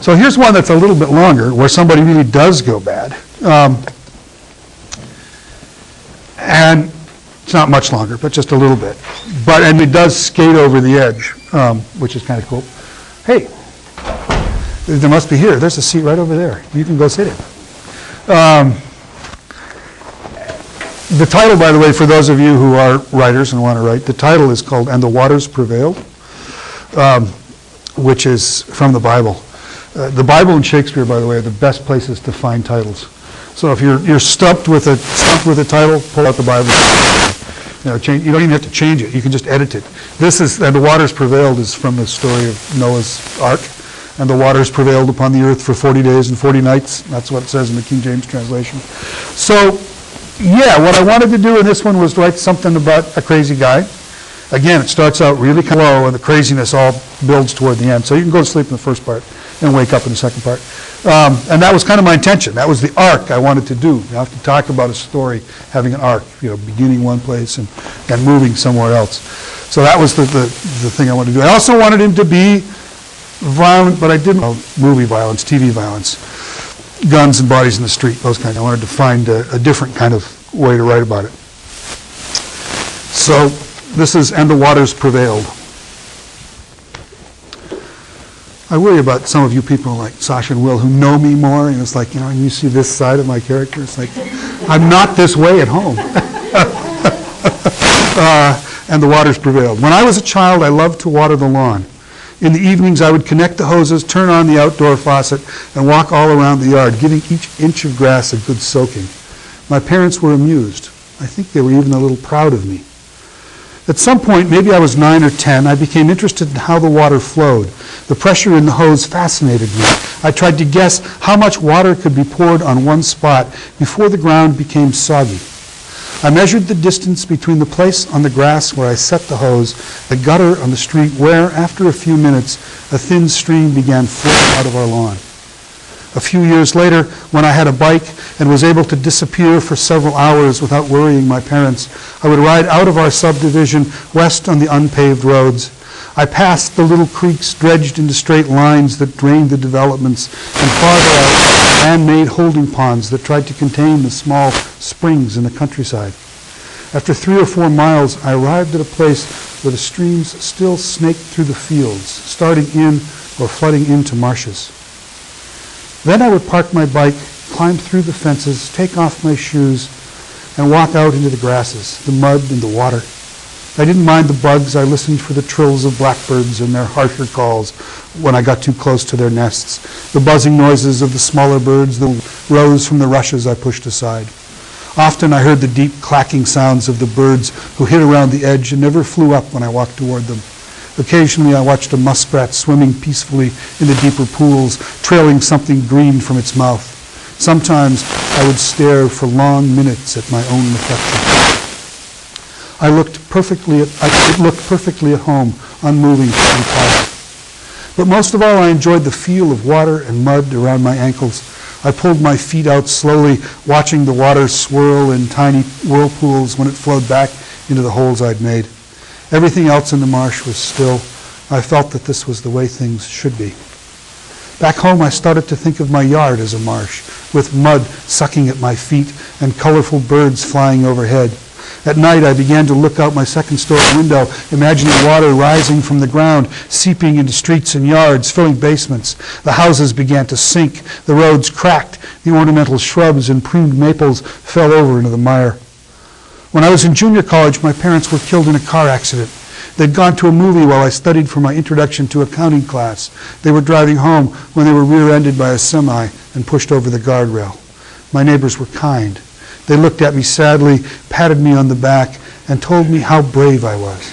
So here's one that's a little bit longer, where somebody really does go bad. And it's not much longer, but just a little bit. And it does skate over the edge, which is kind of cool. Hey, there must be here. There's a seat right over there. You can go sit in. The title, by the way, for those of you who are writers and want to write, the title is called "And the Waters Prevailed," which is from the Bible. The Bible and Shakespeare, by the way, are the best places to find titles. So if you're stumped with a title, pull out the Bible. You don't even have to change it. You can just edit it. This is "And the Waters Prevailed" is from the story of Noah's Ark. And the waters prevailed upon the earth for 40 days and 40 nights. That's what it says in the King James translation. So, yeah, what I wanted to do in this one was write something about a crazy guy. Again, it starts out really kind of low, and the craziness all builds toward the end. So you can go to sleep in the first part and wake up in the second part. And that was kind of my intention. That was the arc I wanted to do. You have to talk about a story having an arc, beginning one place and moving somewhere else. So that was the thing I wanted to do. I also wanted him to be violent, but I didn't. Movie violence, TV violence, guns and bodies in the street, those kinds. I wanted to find a different kind of way to write about it. So this is "And the Waters Prevailed." I worry about some of you people like Sasha and Will who know me more, and it's like, and you see this side of my character, it's like, I'm not this way at home. And the waters prevailed. When I was a child, I loved to water the lawn. In the evenings, I would connect the hoses, turn on the outdoor faucet, and walk all around the yard, giving each inch of grass a good soaking. My parents were amused. I think they were even a little proud of me. At some point, maybe I was 9 or 10, I became interested in how the water flowed. The pressure in the hose fascinated me. I tried to guess how much water could be poured on one spot before the ground became soggy. I measured the distance between the place on the grass where I set the hose, the gutter on the street where, after a few minutes, a thin stream began flowing out of our lawn. A few years later, when I had a bike and was able to disappear for several hours without worrying my parents, I would ride out of our subdivision west on the unpaved roads. I passed the little creeks dredged into straight lines that drained the developments, and farther out, man-made holding ponds that tried to contain the small springs in the countryside. After 3 or 4 miles, I arrived at a place where the streams still snaked through the fields, starting in or flooding into marshes. Then I would park my bike, climb through the fences, take off my shoes, and walk out into the grasses, the mud and the water. I didn't mind the bugs. I listened for the trills of blackbirds and their harsher calls when I got too close to their nests, the buzzing noises of the smaller birds that rose from the rushes I pushed aside. Often I heard the deep clacking sounds of the birds who hid around the edge and never flew up when I walked toward them. Occasionally I watched a muskrat swimming peacefully in the deeper pools, trailing something green from its mouth. Sometimes I would stare for long minutes at my own reflection. It looked perfectly at home, unmoving and quiet. But most of all, I enjoyed the feel of water and mud around my ankles. I pulled my feet out slowly, watching the water swirl in tiny whirlpools when it flowed back into the holes I'd made. Everything else in the marsh was still. I felt that this was the way things should be. Back home, I started to think of my yard as a marsh, with mud sucking at my feet and colorful birds flying overhead. At night, I began to look out my second-story window, imagining water rising from the ground, seeping into streets and yards, filling basements. The houses began to sink. The roads cracked. The ornamental shrubs and pruned maples fell over into the mire. When I was in junior college, my parents were killed in a car accident. They'd gone to a movie while I studied for my introduction to accounting class. They were driving home when they were rear-ended by a semi and pushed over the guardrail. My neighbors were kind. They looked at me sadly, patted me on the back, and told me how brave I was.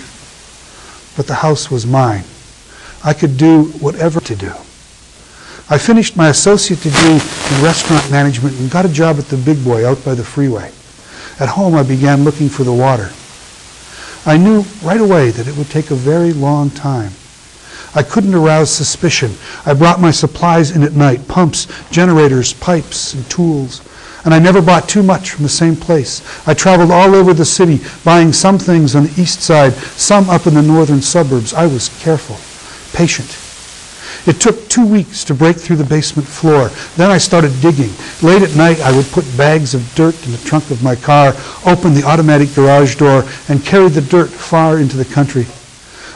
But the house was mine. I could do whatever to do. I finished my associate degree in restaurant management and got a job at the Big Boy out by the freeway. At home, I began looking for the water. I knew right away that it would take a very long time. I couldn't arouse suspicion. I brought my supplies in at night, pumps, generators, pipes, and tools. And I never bought too much from the same place. I traveled all over the city, buying some things on the east side, some up in the northern suburbs. I was careful, patient, It took 2 weeks to break through the basement floor. Then I started digging. Late at night, I would put bags of dirt in the trunk of my car, open the automatic garage door, and carry the dirt far into the country.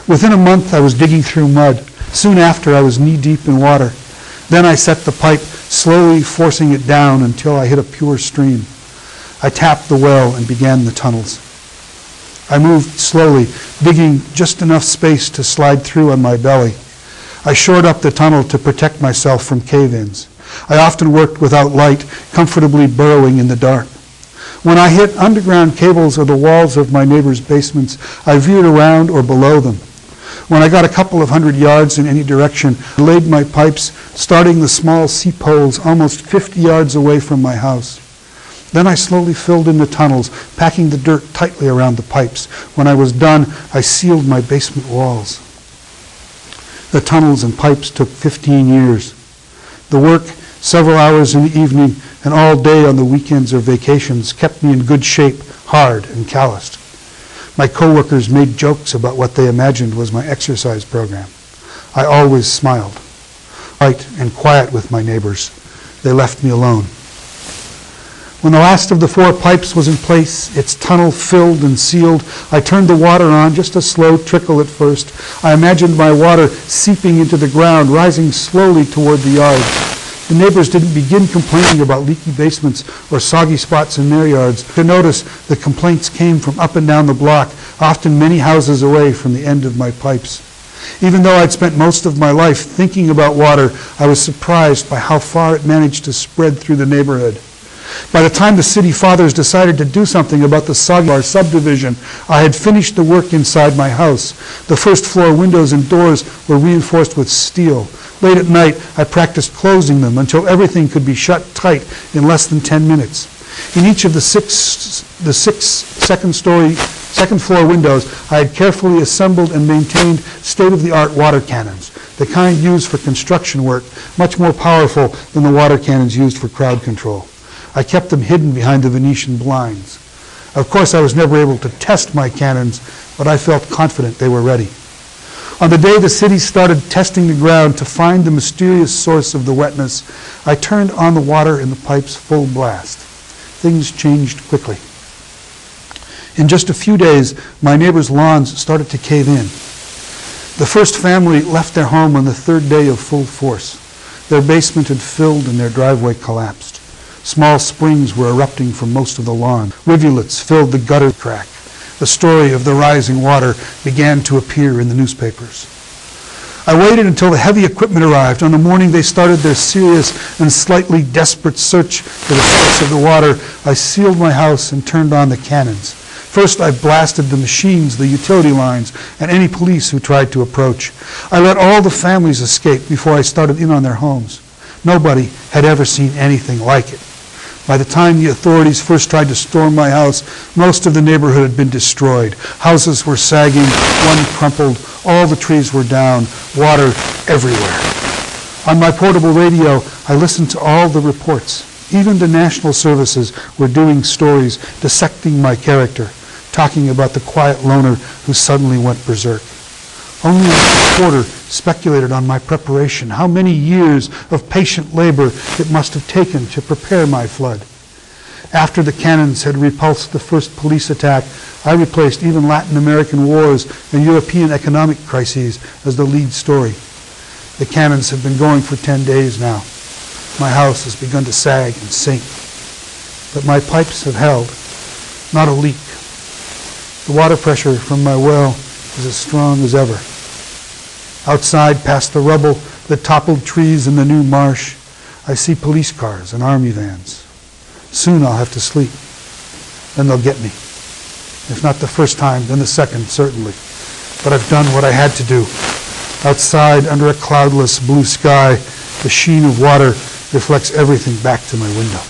Within a month, I was digging through mud. Soon after, I was knee-deep in water. Then I set the pipe, slowly forcing it down until I hit a pure stream. I tapped the well and began the tunnels. I moved slowly, digging just enough space to slide through on my belly. I shored up the tunnel to protect myself from cave-ins. I often worked without light, comfortably burrowing in the dark. When I hit underground cables or the walls of my neighbors' basements, I veered around or below them. When I got a couple of 100 yards in any direction, I laid my pipes, starting the small seep holes almost 50 yards away from my house. Then I slowly filled in the tunnels, packing the dirt tightly around the pipes. When I was done, I sealed my basement walls. The tunnels and pipes took 15 years. The work, several hours in the evening and all day on the weekends or vacations, kept me in good shape, hard and calloused. My coworkers made jokes about what they imagined was my exercise program. I always smiled. Light and quiet with my neighbors. They left me alone. When the last of the 4 pipes was in place, its tunnel filled and sealed, I turned the water on, just a slow trickle at first. I imagined my water seeping into the ground, rising slowly toward the yard. The neighbors didn't begin complaining about leaky basements or soggy spots in their yards. To notice, the complaints came from up and down the block, often many houses away from the end of my pipes. Even though I'd spent most of my life thinking about water, I was surprised by how far it managed to spread through the neighborhood. By the time the city fathers decided to do something about the soggy subdivision, I had finished the work inside my house. The first floor windows and doors were reinforced with steel. Late at night, I practiced closing them until everything could be shut tight in less than 10 minutes. In each of the six second floor windows, I had carefully assembled and maintained state-of-the-art water cannons, the kind used for construction work, much more powerful than the water cannons used for crowd control. I kept them hidden behind the Venetian blinds. Of course, I was never able to test my cannons, but I felt confident they were ready. On the day the city started testing the ground to find the mysterious source of the wetness, I turned on the water in the pipes full blast. Things changed quickly. In just a few days, my neighbors' lawns started to cave in. The first family left their home on the 3rd day of full force. Their basement had filled and their driveway collapsed. Small springs were erupting from most of the lawn. Rivulets filled the gutter crack. The story of the rising water began to appear in the newspapers. I waited until the heavy equipment arrived. On the morning they started their serious and slightly desperate search for the source of the water, I sealed my house and turned on the cannons. First, I blasted the machines, the utility lines, and any police who tried to approach. I let all the families escape before I started in on their homes. Nobody had ever seen anything like it. By the time the authorities first tried to storm my house, most of the neighborhood had been destroyed. Houses were sagging, one crumpled, all the trees were down, water everywhere. On my portable radio, I listened to all the reports. Even the national services were doing stories dissecting my character, talking about the quiet loner who suddenly went berserk. Only a reporter speculated on my preparation, how many years of patient labor it must have taken to prepare my flood. After the cannons had repulsed the first police attack, I replaced even Latin American wars and European economic crises as the lead story. The cannons have been going for 10 days now. My house has begun to sag and sink. But my pipes have held, not a leak. The water pressure from my well is as strong as ever. Outside, past the rubble, the toppled trees in the new marsh, I see police cars and army vans. Soon I'll have to sleep. Then they'll get me. If not the first time, then the second, certainly. But I've done what I had to do. Outside, under a cloudless blue sky, the sheen of water reflects everything back to my window.